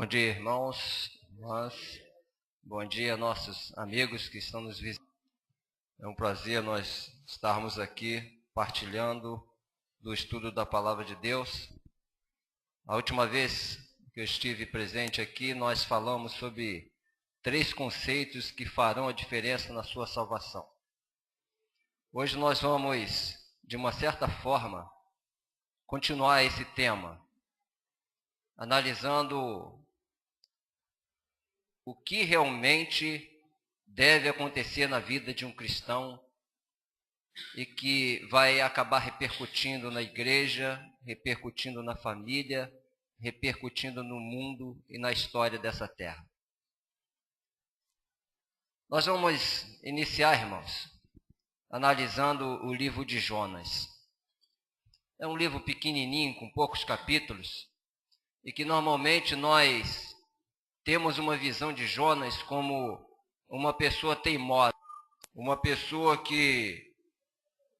Bom dia, irmãos, irmãs. Bom dia, nossos amigos que estão nos visitando. É um prazer nós estarmos aqui partilhando do estudo da Palavra de Deus. A última vez que eu estive presente aqui, nós falamos sobre 3 conceitos que farão a diferença na sua salvação. Hoje nós vamos, de uma certa forma, continuar esse tema, analisando o que realmente deve acontecer na vida de um cristão e que vai acabar repercutindo na igreja, repercutindo na família, repercutindo no mundo e na história dessa terra. Nós vamos iniciar, irmãos, analisando o livro de Jonas. É um livro pequenininho, com poucos capítulos, e que normalmente nós temos uma visão de Jonas como uma pessoa teimosa, uma pessoa que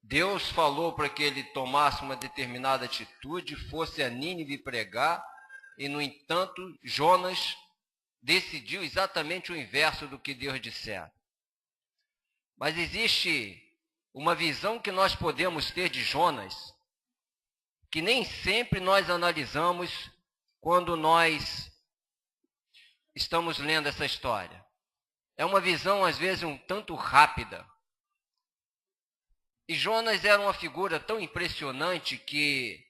Deus falou para que ele tomasse uma determinada atitude, fosse a Nínive pregar, e no entanto Jonas decidiu exatamente o inverso do que Deus dissera. Mas existe uma visão que nós podemos ter de Jonas, que nem sempre nós analisamos quando nós estamos lendo essa história. É uma visão, às vezes, um tanto rápida. E Jonas era uma figura tão impressionante que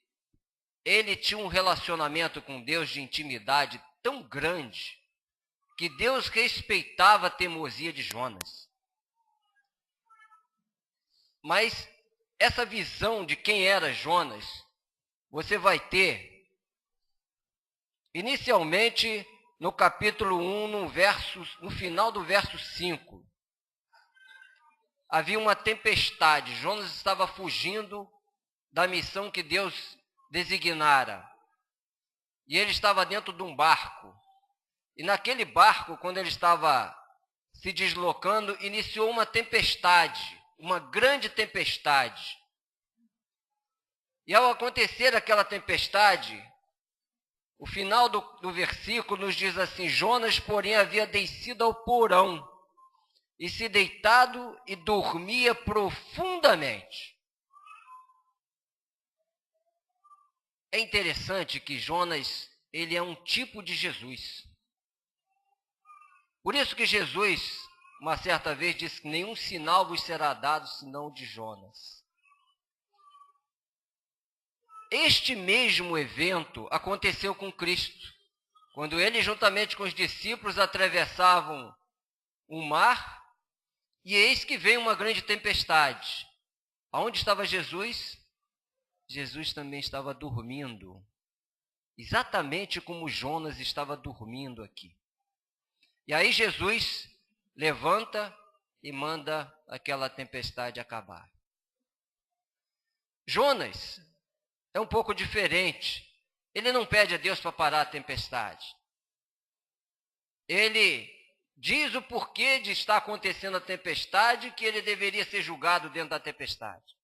ele tinha um relacionamento com Deus de intimidade tão grande que Deus respeitava a teimosia de Jonas. Mas essa visão de quem era Jonas, você vai ter inicialmente no capítulo 1, no final do verso 5. Havia uma tempestade. Jonas estava fugindo da missão que Deus designara. E ele estava dentro de um barco. E naquele barco, quando ele estava se deslocando, iniciou uma tempestade, uma grande tempestade. E ao acontecer aquela tempestade, o final do versículo nos diz assim: Jonas, porém, havia descido ao porão e se deitado e dormia profundamente. É interessante que Jonas, ele é um tipo de Jesus. Por isso que Jesus, uma certa vez, disse que nenhum sinal vos será dado senão o de Jonas. Este mesmo evento aconteceu com Cristo, quando ele, juntamente com os discípulos, atravessavam o mar, e eis que veio uma grande tempestade. Aonde estava Jesus? Jesus também estava dormindo, exatamente como Jonas estava dormindo aqui. E aí Jesus levanta e manda aquela tempestade acabar. Jonas é um pouco diferente. Ele não pede a Deus para parar a tempestade. Ele diz o porquê de estar acontecendo a tempestade, que ele deveria ser julgado dentro da tempestade.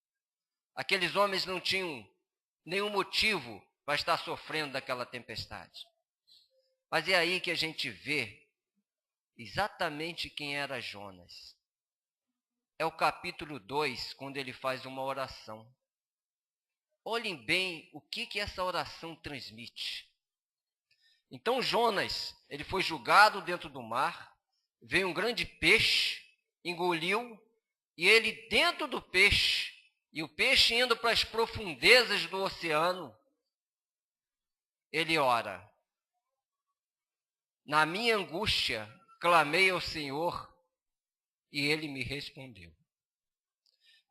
Aqueles homens não tinham nenhum motivo para estar sofrendo daquela tempestade. Mas é aí que a gente vê exatamente quem era Jonas. É o capítulo 2, quando ele faz uma oração. Olhem bem o que essa oração transmite. Então Jonas, ele foi julgado dentro do mar, veio um grande peixe, engoliu, e ele dentro do peixe, e o peixe indo para as profundezas do oceano, ele ora: na minha angústia, clamei ao Senhor, e ele me respondeu.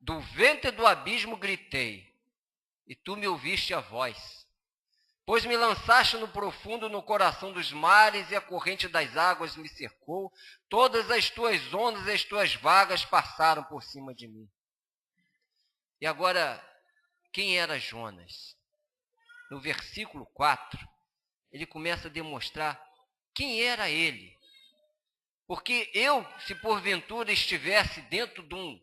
Do ventre do abismo gritei, e tu me ouviste a voz. Pois me lançaste no profundo, no coração dos mares, e a corrente das águas me cercou. Todas as tuas ondas e as tuas vagas passaram por cima de mim. E agora, quem era Jonas? No versículo 4, ele começa a demonstrar quem era ele. Porque eu, se porventura estivesse dentro de um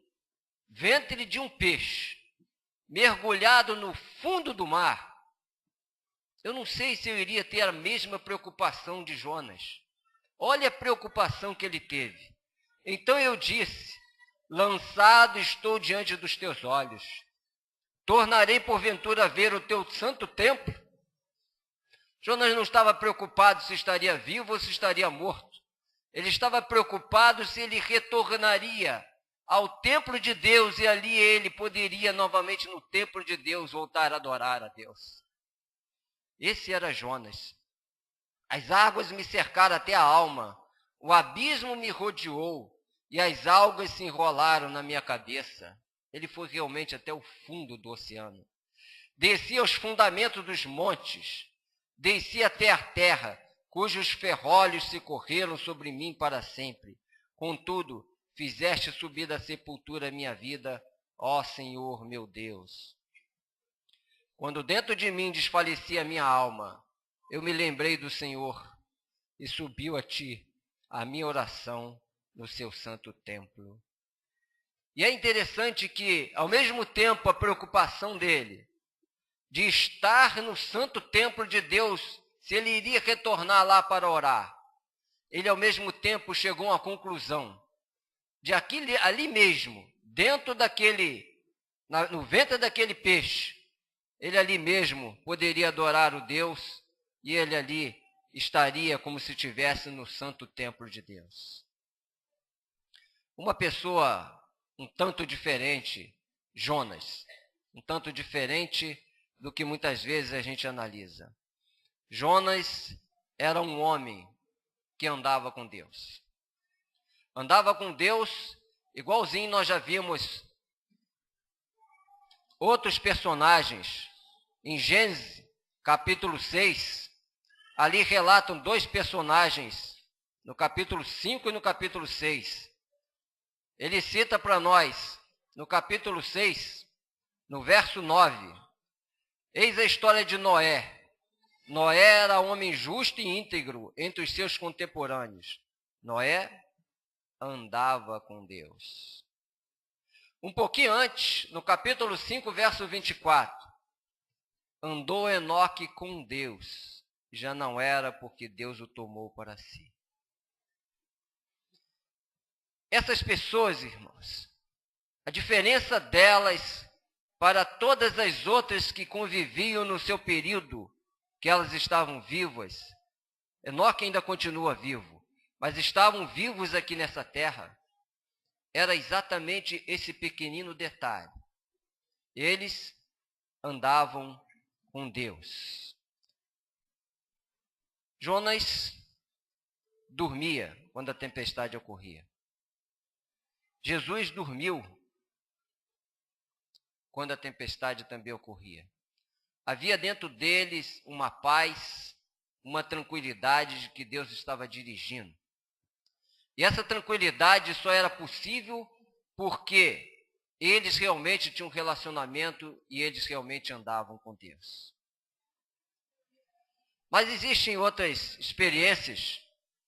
ventre de um peixe, mergulhado no fundo do mar, Eu não sei se eu iria ter a mesma preocupação de Jonas. Olha a preocupação que ele teve. Então eu disse: lançado estou diante dos teus olhos. Tornarei porventura a ver o teu santo templo? Jonas não estava preocupado se estaria vivo ou se estaria morto. Ele estava preocupado se ele retornaria ao templo de Deus e ali ele poderia novamente no templo de Deus voltar a adorar a Deus. Esse era Jonas. As águas me cercaram até a alma, o abismo me rodeou e as algas se enrolaram na minha cabeça. Ele foi realmente até o fundo do oceano. Desci aos fundamentos dos montes, desci até a terra, cujos ferrolhos se correram sobre mim para sempre. Contudo, fizeste subir da sepultura a minha vida, ó Senhor meu Deus. Quando dentro de mim desfalecia a minha alma, eu me lembrei do Senhor e subiu a ti a minha oração no seu santo templo. E é interessante que, ao mesmo tempo, a preocupação dele de estar no santo templo de Deus, se ele iria retornar lá para orar, ele ao mesmo tempo chegou a uma conclusão de ali mesmo, dentro no ventre daquele peixe, ele ali mesmo poderia adorar o Deus e ele ali estaria como se estivesse no santo templo de Deus. Uma pessoa um tanto diferente, Jonas, um tanto diferente do que muitas vezes a gente analisa. Jonas era um homem que andava com Deus. Andava com Deus, igualzinho nós já vimos outros personagens. Em Gênesis, capítulo 6, ali relatam dois personagens, no capítulo 5 e no capítulo 6. Ele cita para nós, no capítulo 6, no verso 9, eis a história de Noé. Noé era homem justo e íntegro entre os seus contemporâneos. Noé andava com Deus. Um pouquinho antes, no capítulo 5, verso 24, andou Enoque com Deus, já não era porque Deus o tomou para si. Essas pessoas, irmãos, a diferença delas para todas as outras que conviviam no seu período, que elas estavam vivas, Enoque ainda continua vivo, mas estavam vivos aqui nessa terra, era exatamente esse pequenino detalhe. Eles andavam com Deus. Jonas dormia quando a tempestade ocorria. Jesus dormiu quando a tempestade também ocorria. Havia dentro deles uma paz, uma tranquilidade de que Deus estava dirigindo. E essa tranquilidade só era possível porque eles realmente tinham um relacionamento e eles realmente andavam com Deus. Mas existem outras experiências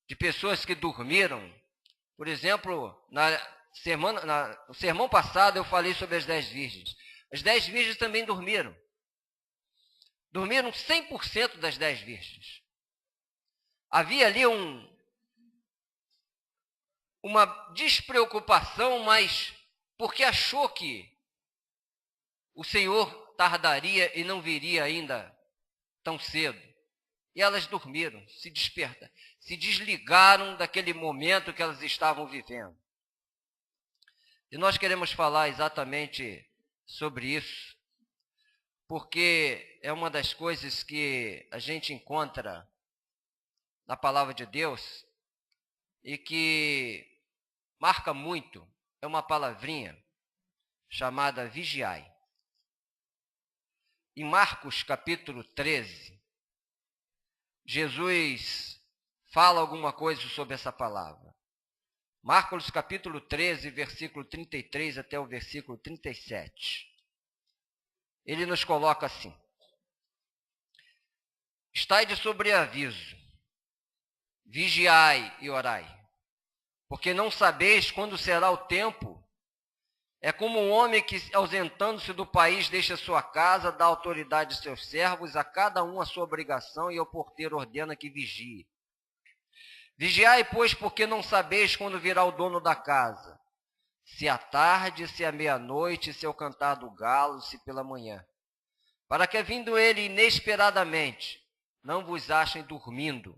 de pessoas que dormiram. Por exemplo, no sermão passado eu falei sobre as 10 virgens. As 10 virgens também dormiram. Dormiram 100% das 10 virgens. Havia ali uma despreocupação, mas porque achou que o Senhor tardaria e não viria ainda tão cedo. E elas dormiram, se desligaram daquele momento que elas estavam vivendo. E nós queremos falar exatamente sobre isso, porque é uma das coisas que a gente encontra na palavra de Deus e que marca muito, é uma palavrinha chamada vigiai. Em Marcos capítulo 13, Jesus fala alguma coisa sobre essa palavra. Marcos capítulo 13, versículo 33 até o versículo 37. Ele nos coloca assim: estai de sobreaviso, vigiai e orai, porque não sabeis quando será o tempo É como um homem que, ausentando-se do país, deixa sua casa, dá autoridade aos seus servos, a cada um a sua obrigação, e ao porteiro ordena que vigie. Vigiai, pois, porque não sabeis quando virá o dono da casa, se à tarde, se à meia-noite, se ao cantar do galo, se pela manhã. Para que, vindo ele inesperadamente, não vos achem dormindo.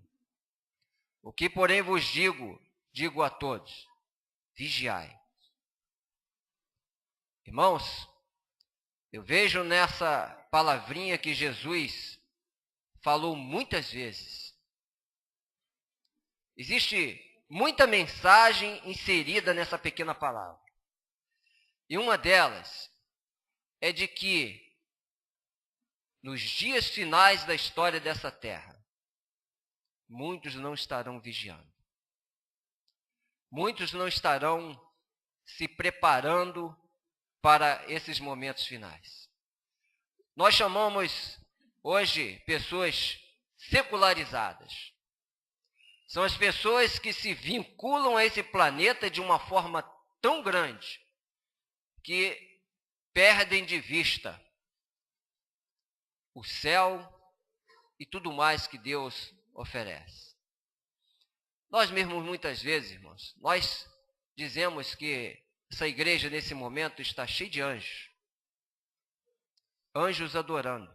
O que, porém, vos digo a todos: vigiai. Irmãos, eu vejo nessa palavrinha que Jesus falou muitas vezes. Existe muita mensagem inserida nessa pequena palavra. E uma delas é de que, nos dias finais da história dessa terra, muitos não estarão vigiando. Muitos não estarão se preparando para esses momentos finais. Nós chamamos hoje pessoas secularizadas. São as pessoas que se vinculam a esse planeta de uma forma tão grande que perdem de vista o céu e tudo mais que Deus oferece. Nós mesmos, muitas vezes, irmãos, nós dizemos que essa igreja, nesse momento, está cheia de anjos. Anjos adorando.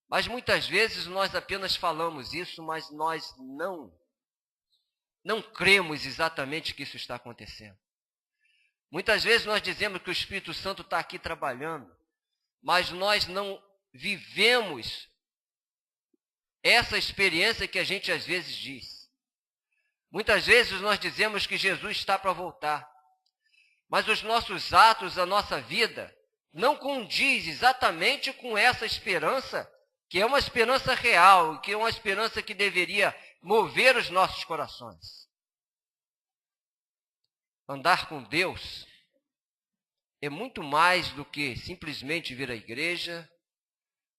Mas muitas vezes nós apenas falamos isso, mas nós não cremos exatamente que isso está acontecendo. Muitas vezes nós dizemos que o Espírito Santo está aqui trabalhando, mas nós não vivemos essa experiência que a gente às vezes diz. Muitas vezes nós dizemos que Jesus está para voltar, mas os nossos atos, a nossa vida, não condiz exatamente com essa esperança, que é uma esperança real, que é uma esperança que deveria mover os nossos corações. Andar com Deus é muito mais do que simplesmente vir à igreja,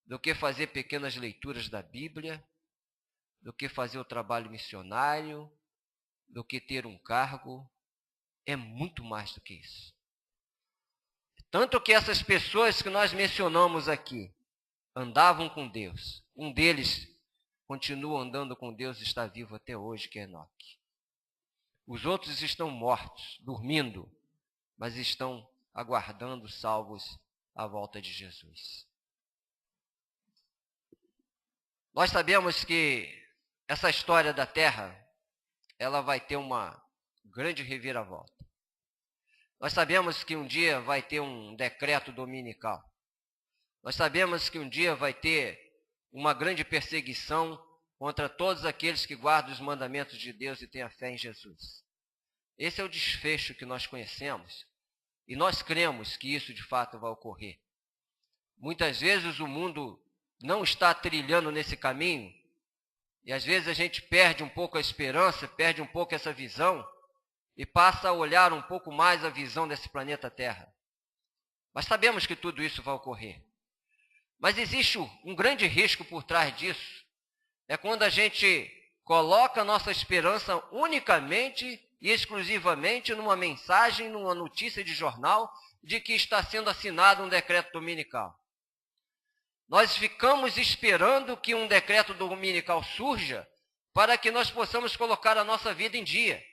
do que fazer pequenas leituras da Bíblia, do que fazer o trabalho missionário, do que ter um cargo. É muito mais do que isso. Tanto que essas pessoas que nós mencionamos aqui andavam com Deus. Um deles continua andando com Deus e está vivo até hoje, que é Enoque. Os outros estão mortos, dormindo, mas estão aguardando salvos à volta de Jesus. Nós sabemos que essa história da terra, ela vai ter uma grande reviravolta. Nós sabemos que um dia vai ter um decreto dominical. Nós sabemos que um dia vai ter uma grande perseguição contra todos aqueles que guardam os mandamentos de Deus e têm a fé em Jesus. Esse é o desfecho que nós conhecemos e nós cremos que isso de fato vai ocorrer. Muitas vezes o mundo não está trilhando nesse caminho e às vezes a gente perde um pouco a esperança, perde um pouco essa visão e passa a olhar um pouco mais a visão desse planeta Terra. Mas sabemos que tudo isso vai ocorrer. Mas existe um grande risco por trás disso. É quando a gente coloca a nossa esperança unicamente e exclusivamente numa mensagem, numa notícia de jornal, de que está sendo assinado um decreto dominical. Nós ficamos esperando que um decreto dominical surja para que nós possamos colocar a nossa vida em dia,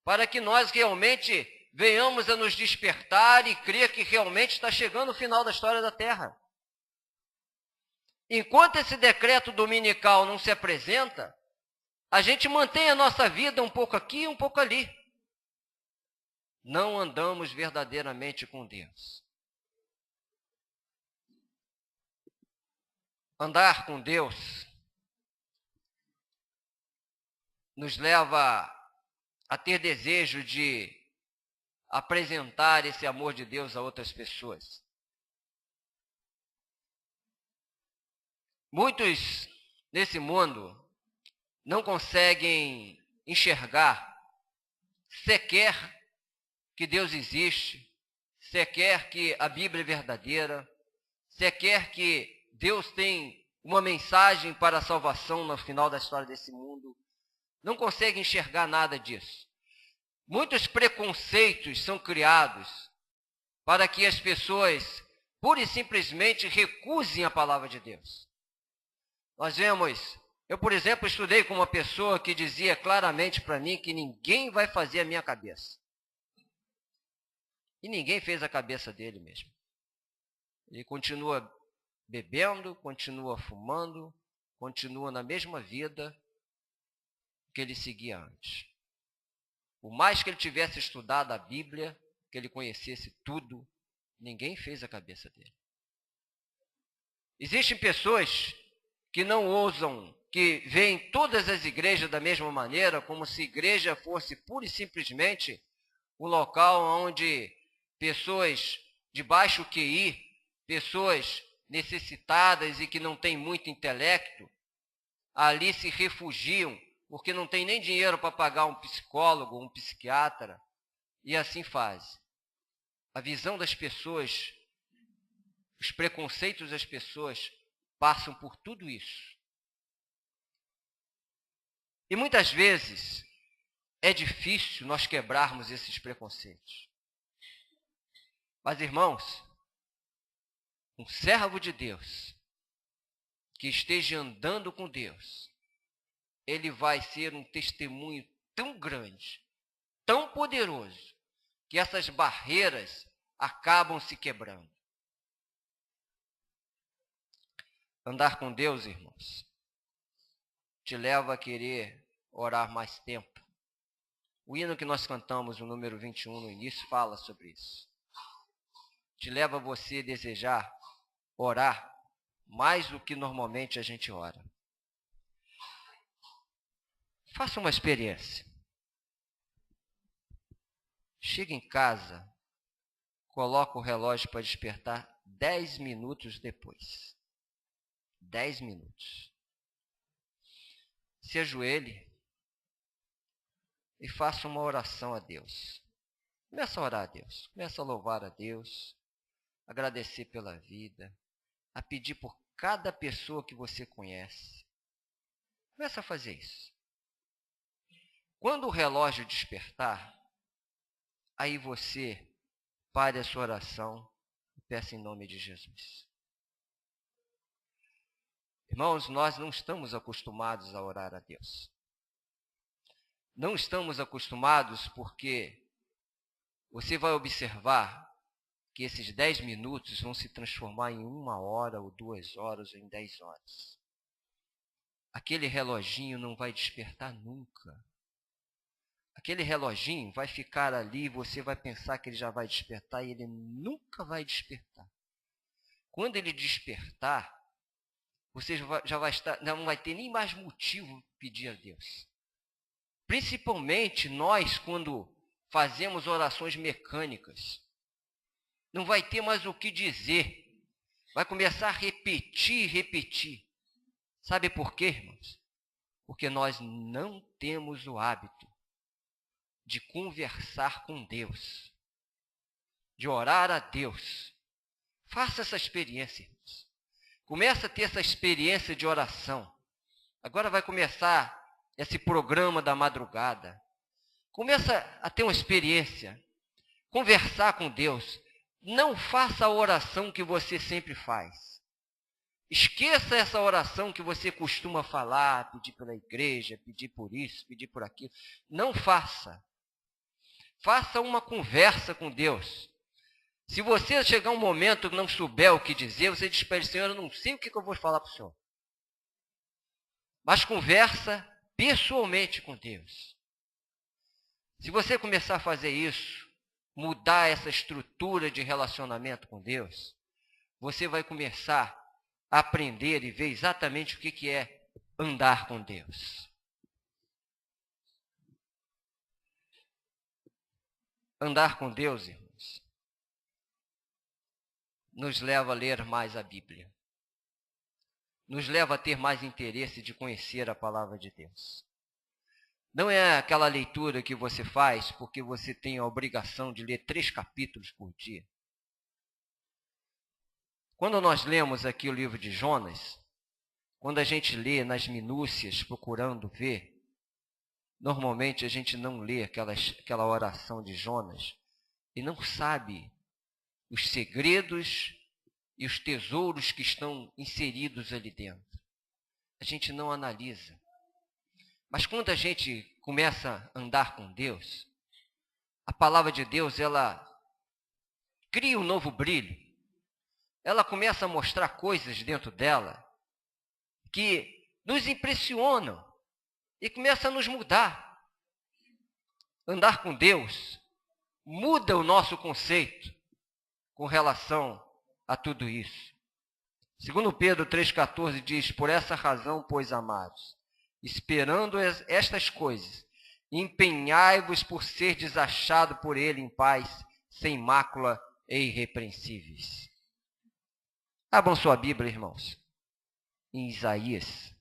para que nós realmente venhamos a nos despertar e crer que realmente está chegando o final da história da Terra. Enquanto esse decreto dominical não se apresenta, a gente mantém a nossa vida um pouco aqui e um pouco ali. Não andamos verdadeiramente com Deus. Andar com Deus nos leva a ter desejo de apresentar esse amor de Deus a outras pessoas. Muitos nesse mundo não conseguem enxergar sequer que Deus existe, sequer que a Bíblia é verdadeira, sequer que Deus tem uma mensagem para a salvação no final da história desse mundo. Não conseguem enxergar nada disso. Muitos preconceitos são criados para que as pessoas pura e simplesmente recusem a palavra de Deus. Nós vemos, eu, por exemplo, estudei com uma pessoa que dizia claramente para mim que ninguém vai fazer a minha cabeça. E ninguém fez a cabeça dele mesmo. Ele continua bebendo, continua fumando, continua na mesma vida que ele seguia antes. Por mais que ele tivesse estudado a Bíblia, que ele conhecesse tudo, ninguém fez a cabeça dele. Existem pessoas que não ousam, que veem todas as igrejas da mesma maneira, como se igreja fosse pura e simplesmente um local onde pessoas de baixo QI, pessoas necessitadas e que não têm muito intelecto, ali se refugiam, porque não tem nem dinheiro para pagar um psicólogo, um psiquiatra, e assim faz. A visão das pessoas, os preconceitos das pessoas passam por tudo isso. E muitas vezes é difícil nós quebrarmos esses preconceitos. Mas, irmãos, um servo de Deus que esteja andando com Deus, ele vai ser um testemunho tão grande, tão poderoso, que essas barreiras acabam se quebrando. Andar com Deus, irmãos, te leva a querer orar mais tempo. O hino que nós cantamos, o número 21 no início, fala sobre isso. Te leva a você desejar orar mais do que normalmente a gente ora. Faça uma experiência. Chega em casa, coloca o relógio para despertar 10 minutos depois. 10 minutos. Se ajoelhe e faça uma oração a Deus. Começa a orar a Deus. Começa a louvar a Deus. Agradecer pela vida. A pedir por cada pessoa que você conhece. Começa a fazer isso. Quando o relógio despertar, aí você pare a sua oração e peça em nome de Jesus. Irmãos, nós não estamos acostumados a orar a Deus. Não estamos acostumados porque você vai observar que esses 10 minutos vão se transformar em 1 hora, ou 2 horas, ou em 10 horas. Aquele reloginho não vai despertar nunca. Aquele reloginho vai ficar ali, você vai pensar que ele já vai despertar e ele nunca vai despertar. Quando ele despertar, você já vai estar, não vai ter nem mais motivo de pedir a Deus. Principalmente nós, quando fazemos orações mecânicas, não vai ter mais o que dizer. Vai começar a repetir, repetir. Sabe por quê, irmãos? Porque nós não temos o hábito de conversar com Deus, de orar a Deus. Faça essa experiência, irmãos. Começa a ter essa experiência de oração. Agora vai começar esse programa da madrugada. Começa a ter uma experiência. Conversar com Deus. Não faça a oração que você sempre faz. Esqueça essa oração que você costuma falar, pedir pela igreja, pedir por isso, pedir por aquilo. Não faça. Faça uma conversa com Deus. Se você chegar um momento que não souber o que dizer, você diz para ele: Senhor, eu não sei o que eu vou falar para o Senhor. Mas conversa pessoalmente com Deus. Se você começar a fazer isso, mudar essa estrutura de relacionamento com Deus, você vai começar a aprender e ver exatamente o que é andar com Deus. Andar com Deus, irmãos, nos leva a ler mais a Bíblia. Nos leva a ter mais interesse de conhecer a palavra de Deus. Não é aquela leitura que você faz porque você tem a obrigação de ler 3 capítulos por dia. Quando nós lemos aqui o livro de Jonas, quando a gente lê nas minúcias, procurando ver, normalmente a gente não lê aquela oração de Jonas e não sabe os segredos e os tesouros que estão inseridos ali dentro. A gente não analisa. Mas quando a gente começa a andar com Deus, a palavra de Deus, ela cria um novo brilho. Ela começa a mostrar coisas dentro dela que nos impressionam e começa a nos mudar. Andar com Deus muda o nosso conceito com relação a tudo isso. Segundo Pedro 3,14 diz, por essa razão, pois, amados, esperando estas coisas, empenhai-vos por ser desachado por ele em paz, sem mácula e irrepreensíveis. Abram sua Bíblia, irmãos, em Isaías,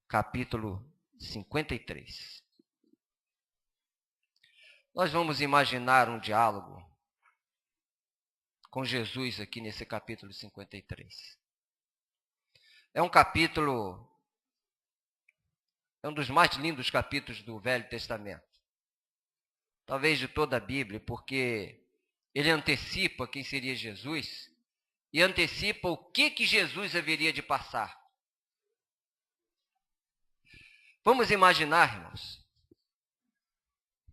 capítulo 53. Nós vamos imaginar um diálogo com Jesus aqui nesse capítulo 53. É um capítulo, é um dos mais lindos capítulos do Velho Testamento. Talvez de toda a Bíblia, porque ele antecipa quem seria Jesus e antecipa o que Jesus haveria de passar. Vamos imaginar, irmãos,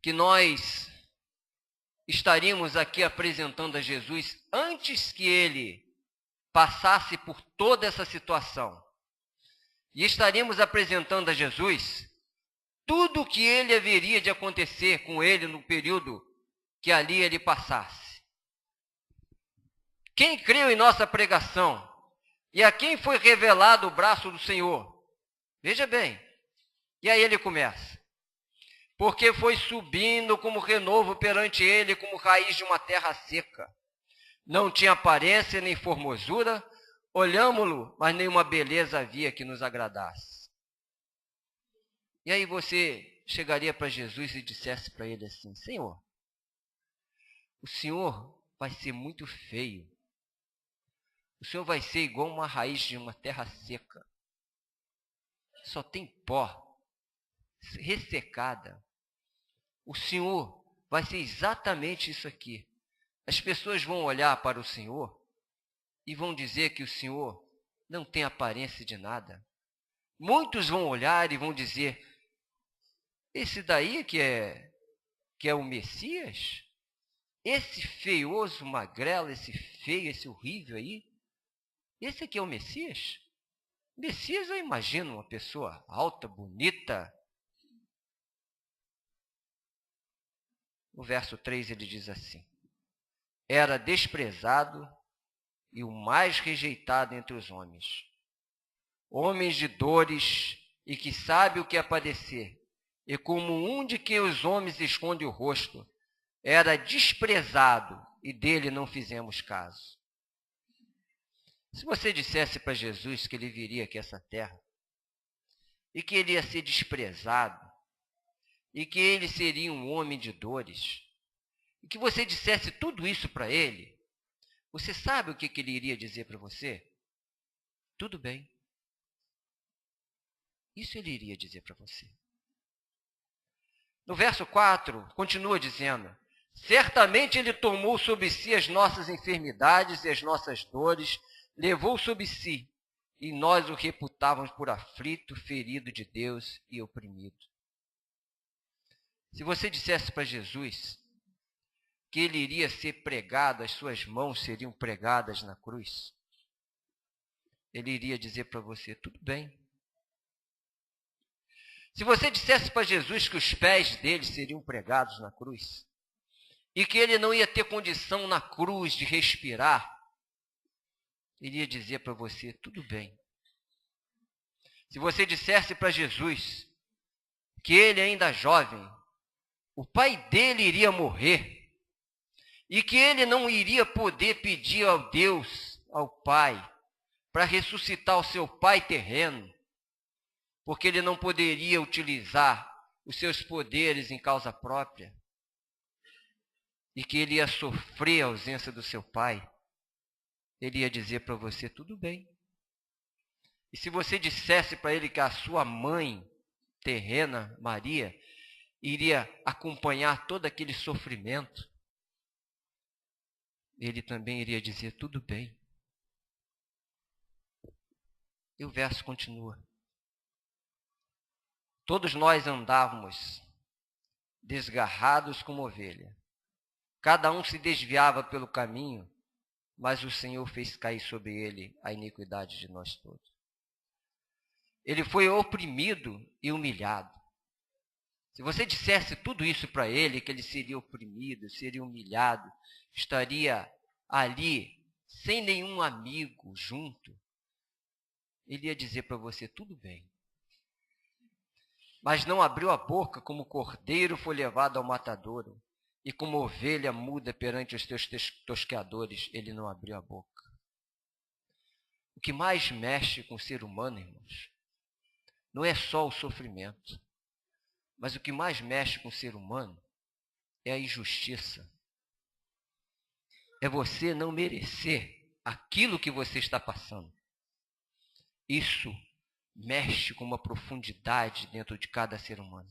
que nós estaríamos aqui apresentando a Jesus antes que ele passasse por toda essa situação. E estaríamos apresentando a Jesus tudo o que ele haveria de acontecer com ele no período que ali ele passasse. Quem creu em nossa pregação e a quem foi revelado o braço do Senhor? Veja bem, e aí ele começa. Porque foi subindo como renovo perante ele, como raiz de uma terra seca. Não tinha aparência nem formosura, olhámo-lo, mas nenhuma beleza havia que nos agradasse. E aí você chegaria para Jesus e dissesse para ele assim, Senhor, o Senhor vai ser muito feio. O Senhor vai ser igual uma raiz de uma terra seca. Só tem pó, ressecada. O Senhor vai ser exatamente isso aqui. As pessoas vão olhar para o Senhor e vão dizer que o Senhor não tem aparência de nada. Muitos vão olhar e vão dizer, esse daí que é o Messias? Esse feioso magrelo, esse feio, esse horrível aí? Esse aqui é o Messias? Messias, eu imagino uma pessoa alta, bonita. No verso 3 ele diz assim, era desprezado e o mais rejeitado entre os homens. Homens de dores e que sabe o que é padecer. E como um de quem os homens escondem o rosto, era desprezado e dele não fizemos caso. Se você dissesse para Jesus que ele viria aqui a essa terra e que ele ia ser desprezado e que ele seria um homem de dores, e que você dissesse tudo isso para ele, você sabe o que ele iria dizer para você? Tudo bem. Isso ele iria dizer para você. No verso 4, continua dizendo, certamente ele tomou sobre si as nossas enfermidades e as nossas dores, levou sobre si, e nós o reputávamos por aflito, ferido de Deus e oprimido. Se você dissesse para Jesus que ele iria ser pregado, as suas mãos seriam pregadas na cruz, ele iria dizer para você, tudo bem. Se você dissesse para Jesus que os pés dele seriam pregados na cruz, e que ele não ia ter condição na cruz de respirar, ele ia dizer para você, tudo bem. Se você dissesse para Jesus que ele ainda jovem, o pai dele iria morrer, e que ele não iria poder pedir ao Deus, ao Pai, para ressuscitar o seu pai terreno, porque ele não poderia utilizar os seus poderes em causa própria, e que ele ia sofrer a ausência do seu pai, ele ia dizer para você, tudo bem. E se você dissesse para ele que a sua mãe terrena, Maria, iria acompanhar todo aquele sofrimento, ele também iria dizer: tudo bem. E o verso continua. Todos nós andávamos desgarrados como ovelha. Cada um se desviava pelo caminho, mas o Senhor fez cair sobre ele a iniquidade de nós todos. Ele foi oprimido e humilhado. Se você dissesse tudo isso para ele, que ele seria oprimido, seria humilhado, estaria ali sem nenhum amigo junto, ele ia dizer para você: tudo bem. Mas não abriu a boca, como cordeiro foi levado ao matadouro, e como ovelha muda perante os teus tosqueadores, ele não abriu a boca. O que mais mexe com o ser humano, irmãos, não é só o sofrimento, mas o que mais mexe com o ser humano é a injustiça. É você não merecer aquilo que você está passando. Isso mexe com uma profundidade dentro de cada ser humano.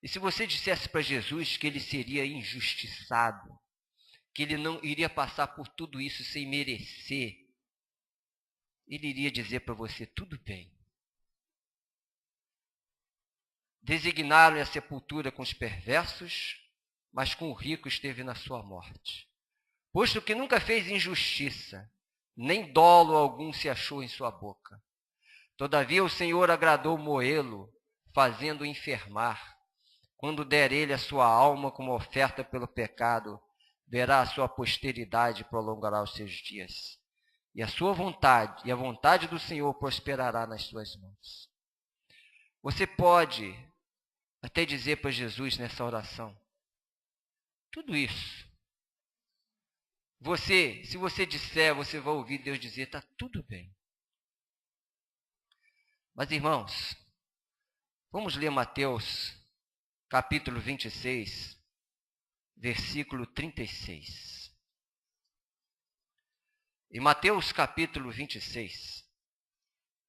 E se você dissesse para Jesus que ele seria injustiçado, que ele não iria passar por tudo isso sem merecer, ele iria dizer para você: tudo bem. Designaram a sepultura com os perversos, mas com o rico esteve na sua morte. Posto que nunca fez injustiça, nem dolo algum se achou em sua boca. Todavia o Senhor agradou moê-lo, fazendo-o enfermar. Quando der ele a sua alma como oferta pelo pecado, verá a sua posteridade e prolongará os seus dias. E a sua vontade, e a vontade do Senhor prosperará nas suas mãos. Você pode até dizer para Jesus nessa oração: tudo isso. Se você disser, você vai ouvir Deus dizer: está tudo bem. Mas, irmãos, vamos ler Mateus, capítulo 26, versículo 36. Em Mateus, capítulo 26,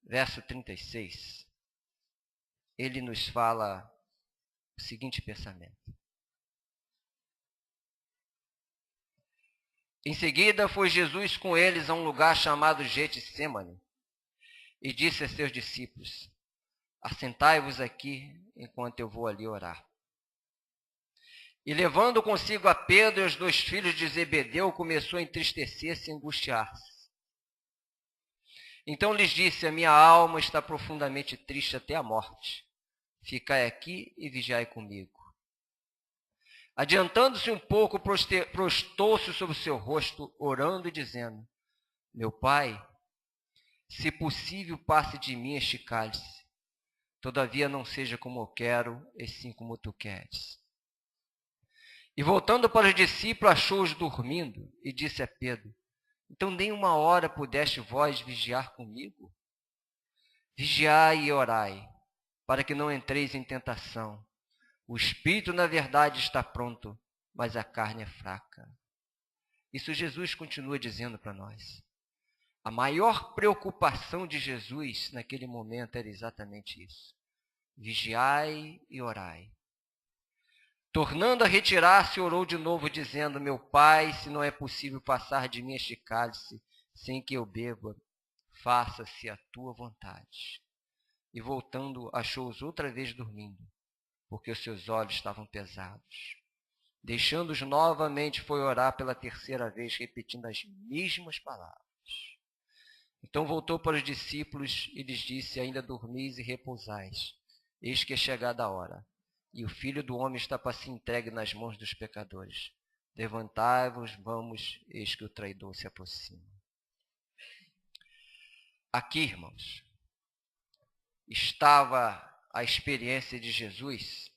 verso 36, ele nos fala o seguinte pensamento. Em seguida, foi Jesus com eles a um lugar chamado Getsêmani e disse a seus discípulos: assentai-vos aqui enquanto eu vou ali orar. E levando consigo a Pedro e os 2 filhos de Zebedeu, começou a entristecer-se e angustiar-se. Então lhes disse: a minha alma está profundamente triste até a morte. Ficai aqui e vigiai comigo. Adiantando-se um pouco, prostou-se sobre o seu rosto, orando e dizendo: meu Pai, se possível, passe de mim este cálice. Todavia não seja como eu quero, e sim como tu queres. E voltando para os discípulos, achou-os dormindo, e disse a Pedro: então nem uma hora pudeste vós vigiar comigo? Vigiai e orai, para que não entreis em tentação. O espírito, na verdade, está pronto, mas a carne é fraca. Isso Jesus continua dizendo para nós. A maior preocupação de Jesus naquele momento era exatamente isso. Vigiai e orai. Tornando a retirar-se, orou de novo, dizendo: meu Pai, se não é possível passar de mim este cálice sem que eu beba, faça-se a tua vontade. E voltando, achou-os outra vez dormindo, porque os seus olhos estavam pesados. Deixando-os novamente, foi orar pela 3ª vez, repetindo as mesmas palavras. Então voltou para os discípulos e lhes disse: ainda dormis e repousais. Eis que é chegada a hora, e o Filho do Homem está para ser entregue nas mãos dos pecadores. Levantai-vos, vamos, eis que o traidor se aproxima. Aqui, irmãos, estava a experiência de Jesus,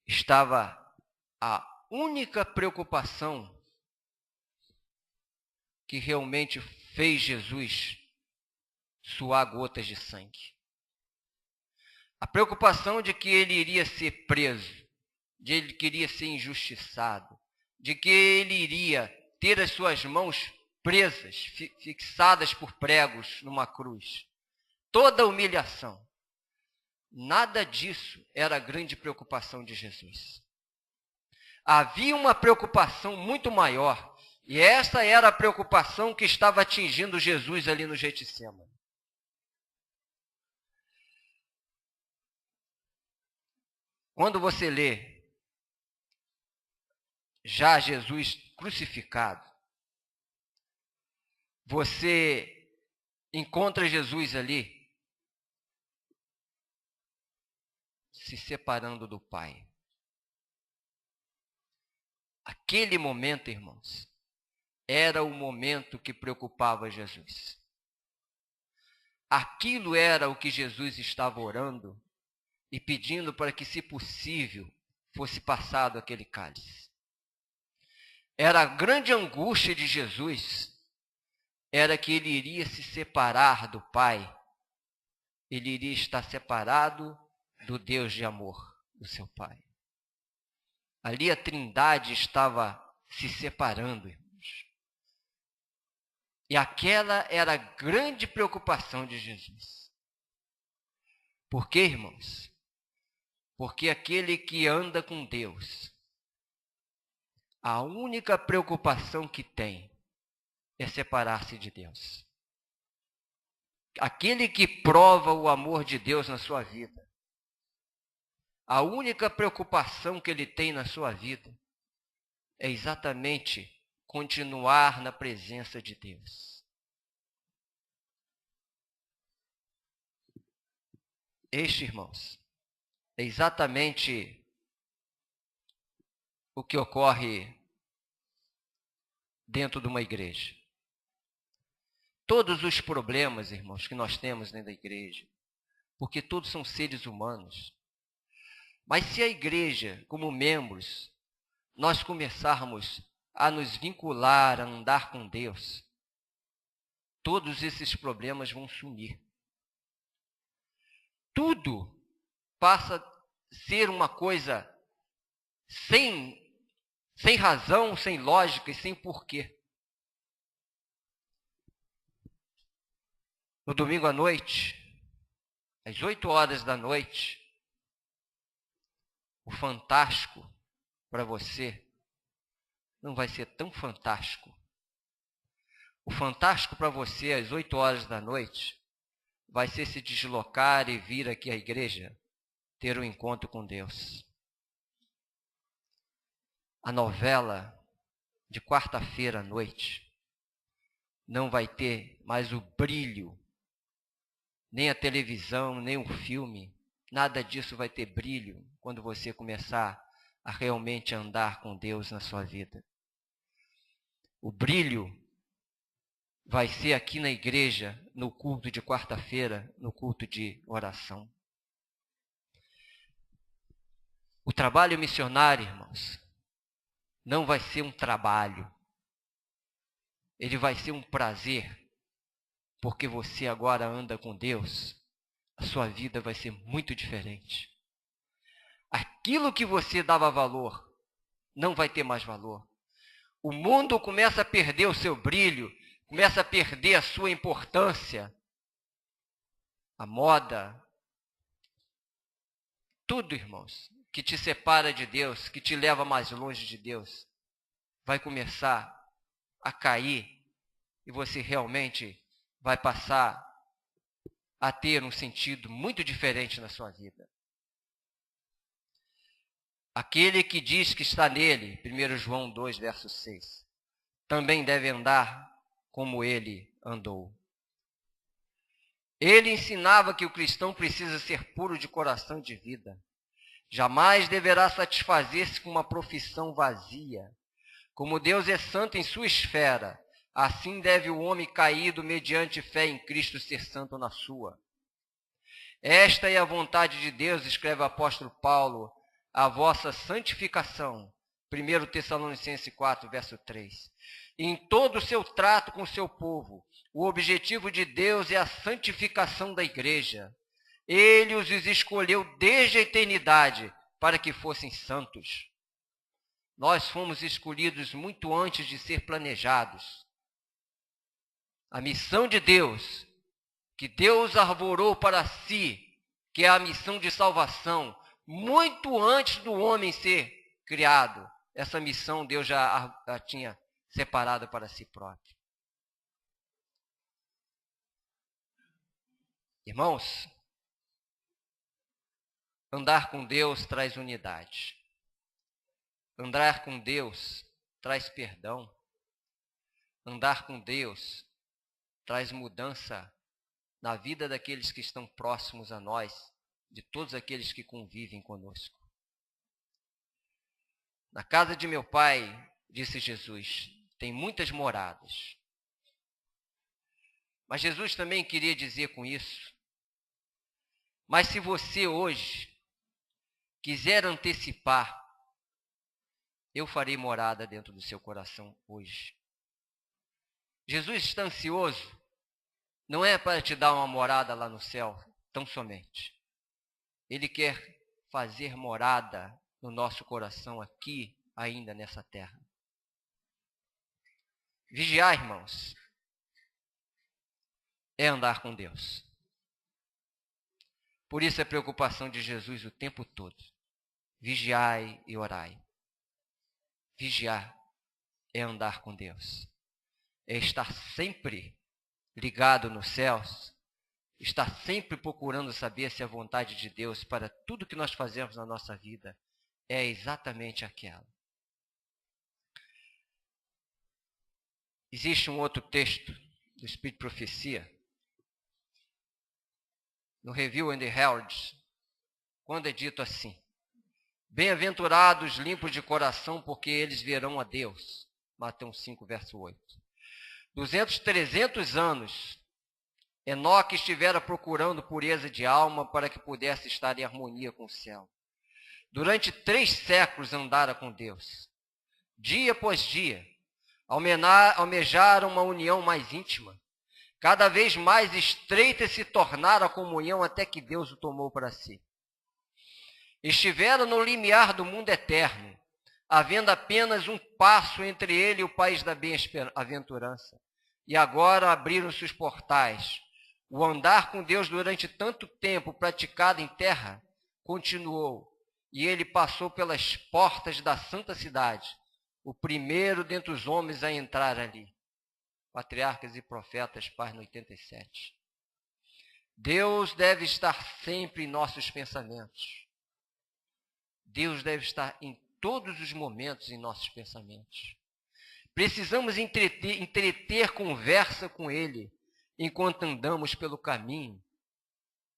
estava a única preocupação que realmente fez Jesus suar gotas de sangue. A preocupação de que ele iria ser preso, de que ele iria ser injustiçado, de que ele iria ter as suas mãos presas, fixadas por pregos numa cruz. Toda a humilhação. Nada disso era a grande preocupação de Jesus. havia uma preocupação muito maior. E essa era a preocupação que estava atingindo Jesus ali no Getsêmani. Quando você lê já Jesus crucificado, você encontra Jesus ali se separando do Pai. Aquele momento, irmãos, era o momento que preocupava Jesus. Aquilo era o que Jesus estava orando e pedindo para que, se possível, fosse passado aquele cálice. Era a grande angústia de Jesus, era que ele iria se separar do Pai, ele iria estar separado do Deus de amor, do seu Pai. Ali a Trindade estava se separando, irmãos. E aquela era a grande preocupação de Jesus. Por quê, irmãos? Porque aquele que anda com Deus, a única preocupação que tem é separar-se de Deus. Aquele que prova o amor de Deus na sua vida, a única preocupação que ele tem na sua vida é exatamente continuar na presença de Deus. Este, irmãos, é exatamente o que ocorre dentro de uma igreja. Todos os problemas, irmãos, que nós temos dentro da igreja, porque todos são seres humanos. Mas se a igreja, como membros, nós começarmos a nos vincular, a andar com Deus, todos esses problemas vão sumir. Tudo passa a ser uma coisa sem razão, sem lógica e sem porquê. No domingo à noite, às 8 horas da noite, o fantástico para você não vai ser tão fantástico. O fantástico para você às 8 horas da noite vai ser se deslocar e vir aqui à igreja ter um encontro com Deus. A novela de quarta-feira à noite não vai ter mais o brilho, nem a televisão, nem o filme, nada disso vai ter brilho quando você começar a realmente andar com Deus na sua vida. O brilho vai ser aqui na igreja, no culto de quarta-feira, no culto de oração. O trabalho missionário, irmãos, não vai ser um trabalho. Ele vai ser um prazer, porque você agora anda com Deus, a sua vida vai ser muito diferente. Aquilo que você dava valor não vai ter mais valor. O mundo começa a perder o seu brilho, começa a perder a sua importância. A moda, tudo, irmãos, que te separa de Deus, que te leva mais longe de Deus, vai começar a cair e você realmente vai passar a ter um sentido muito diferente na sua vida. Aquele que diz que está nele, 1 João 2, verso 6, também deve andar como ele andou. Ele ensinava que o cristão precisa ser puro de coração e de vida. Jamais deverá satisfazer-se com uma profissão vazia. Como Deus é santo em sua esfera, assim deve o homem caído mediante fé em Cristo ser santo na sua. Esta é a vontade de Deus, escreve o apóstolo Paulo, a vossa santificação. 1 Tessalonicenses 4, verso 3. Em todo o seu trato com o seu povo, o objetivo de Deus é a santificação da igreja. Ele os escolheu desde a eternidade para que fossem santos. Nós fomos escolhidos muito antes de ser planejados. A missão de Deus, que Deus arvorou para si, que é a missão de salvação, muito antes do homem ser criado, essa missão Deus já a tinha separado para si próprio. Irmãos, andar com Deus traz unidade. Andar com Deus traz perdão. Andar com Deus traz mudança na vida daqueles que estão próximos a nós, de todos aqueles que convivem conosco. Na casa de meu Pai, disse Jesus, tem muitas moradas. Mas Jesus também queria dizer com isso, mas se você hoje quiser antecipar, eu farei morada dentro do seu coração hoje. Jesus está ansioso, não é para te dar uma morada lá no céu, tão somente. Ele quer fazer morada no nosso coração aqui, ainda nessa terra. Vigiar, irmãos, é andar com Deus. Por isso a preocupação de Jesus o tempo todo. Vigiai e orai. Vigiar é andar com Deus. É estar sempre ligado nos céus, estar sempre procurando saber se a vontade de Deus para tudo que nós fazemos na nossa vida é exatamente aquela. Existe um outro texto do Espírito de Profecia, no Review and the Herald, quando é dito assim: bem-aventurados limpos de coração, porque eles verão a Deus. Mateus 5, verso 8. 300 anos, Enoque estivera procurando pureza de alma para que pudesse estar em harmonia com o céu. Durante 3 séculos andara com Deus. Dia após dia, almejaram uma união mais íntima. Cada vez mais estreita se tornara a comunhão até que Deus o tomou para si. Estiveram no limiar do mundo eterno, havendo apenas um passo entre ele e o país da bem-aventurança. E agora abriram-se os portais. O andar com Deus durante tanto tempo praticado em terra continuou, e ele passou pelas portas da santa cidade, o primeiro dentre os homens a entrar ali. Patriarcas e Profetas, página 87. Deus deve estar sempre em nossos pensamentos. Deus deve estar em todos os momentos em nossos pensamentos. Precisamos entreter conversa com Ele enquanto andamos pelo caminho.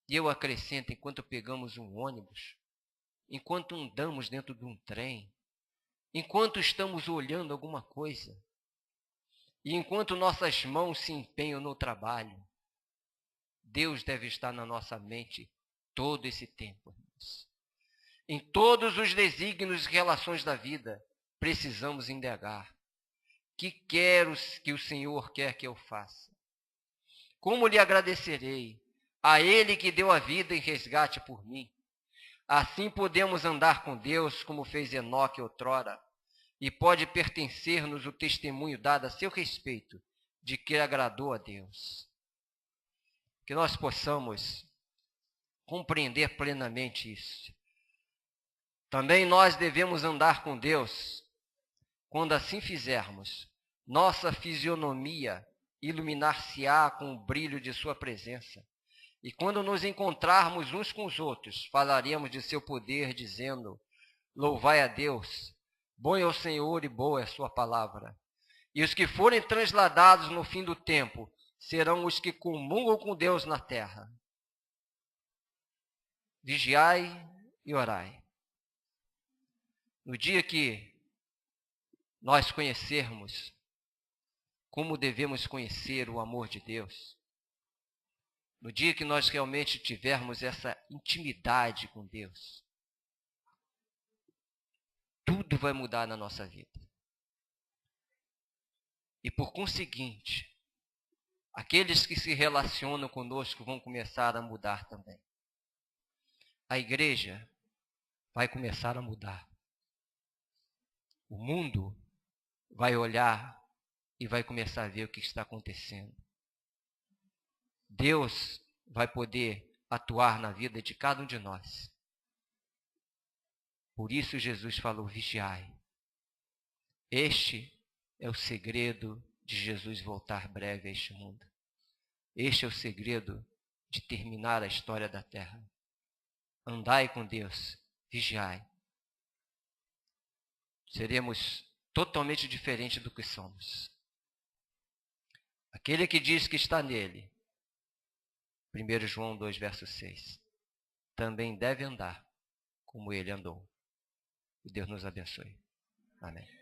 E eu acrescento, enquanto pegamos um ônibus, enquanto andamos dentro de um trem, enquanto estamos olhando alguma coisa, e enquanto nossas mãos se empenham no trabalho. Deus deve estar na nossa mente todo esse tempo, irmãos. Em todos os desígnios e relações da vida, precisamos indagar: que quero que o Senhor quer que eu faça? Como lhe agradecerei a Ele que deu a vida em resgate por mim? Assim podemos andar com Deus como fez Enoque outrora, e pode pertencer-nos o testemunho dado a seu respeito de que agradou a Deus. Que nós possamos compreender plenamente isso. Também nós devemos andar com Deus. Quando assim fizermos, nossa fisionomia iluminar-se-á com o brilho de sua presença. E quando nos encontrarmos uns com os outros, falaremos de seu poder, dizendo: louvai a Deus, bom é o Senhor e boa é a sua palavra. E os que forem transladados no fim do tempo serão os que comungam com Deus na terra. Vigiai e orai. No dia que nós conhecermos como devemos conhecer o amor de Deus, no dia que nós realmente tivermos essa intimidade com Deus, tudo vai mudar na nossa vida. E por conseguinte, aqueles que se relacionam conosco vão começar a mudar também. A igreja vai começar a mudar. O mundo vai olhar e vai começar a ver o que está acontecendo. Deus vai poder atuar na vida de cada um de nós. Por isso Jesus falou: vigiai. Este é o segredo de Jesus voltar breve a este mundo. Este é o segredo de terminar a história da terra. Andai com Deus, vigiai. Seremos totalmente diferentes do que somos. Aquele que diz que está nele, 1 João 2, verso 6, também deve andar como ele andou. Que Deus nos abençoe. Amém.